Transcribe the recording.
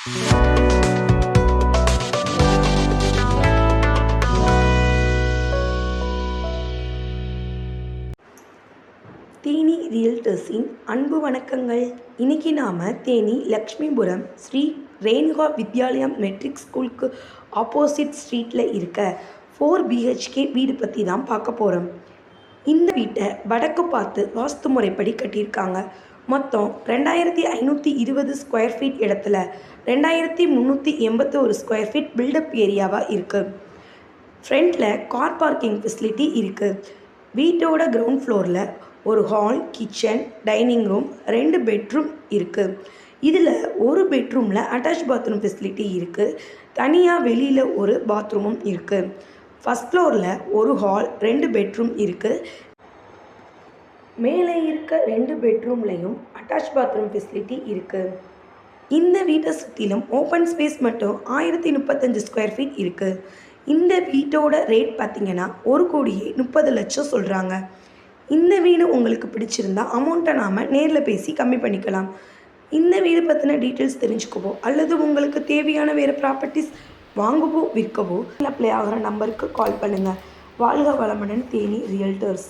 தேனி ரியல்டர்ஸின் அன்பு வணக்கங்கள். இன்றைக்கி நாம் தேனி லக்ஷ்மிபுரம் ஸ்ரீ ரேணுகா வித்யாலயம் மெட்ரிக் ஸ்கூலுக்கு ஆப்போசிட் ஸ்ட்ரீட்டில் இருக்க 4 BHK வீடு பற்றி தான் பார்க்க போகிறோம். இந்த வீட்டை வடக்கு பார்த்து வாஸ்து முறைப்படி கட்டியிருக்காங்க. மொத்தம் 2520 ஸ்கொயர் ஃபீட் இடத்துல 2381 ஸ்கொயர் ஃபீட் பில்டப் ஏரியாவாக இருக்குது. ஃப்ரண்ட்டில் கார் பார்க்கிங் ஃபெசிலிட்டி இருக்குது. வீட்டோட கிரவுண்ட் ஃப்ளோரில் ஒரு hall, kitchen, dining room, 2 bedroom இருக்குது. இதில் ஒரு பெட்ரூமில் அட்டாச் பாத்ரூம் ஃபெசிலிட்டி இருக்குது. தனியாக வெளியில் ஒரு பாத்ரூமும் இருக்குது. ஃபஸ்ட் ஃப்ளோரில் ஒரு ஹால், 2 பெட்ரூம் இருக்குது. மேலே இருக்க 2 பெட்ரூம்லேயும் அட்டாச் பாத்ரூம் ஃபெசிலிட்டி இருக்குது. இந்த வீட்டை சுற்றிலும் ஓப்பன் ஸ்பேஸ் மட்டும் 1035 ஸ்கொயர் ஃபீட் இருக்குது. இந்த வீட்டோட ரேட் பார்த்திங்கன்னா 1,30,00,000 சொல்கிறாங்க. இந்த வீடு உங்களுக்கு பிடிச்சிருந்தா அமௌண்ட்டை நாம் நேரில் பேசி கம்மி பண்ணிக்கலாம். இந்த வீடு பற்றின டீட்டெயில்ஸ் தெரிஞ்சுக்கவோ அல்லது உங்களுக்கு தேவையான வேறு ப்ராப்பர்ட்டிஸ் வாங்கவோ விற்கவோ அப்ளை ஆகிற நம்பருக்கு கால் பண்ணுங்கள். வாழ்க வளமுடன். தேனி ரியல்டர்ஸ்.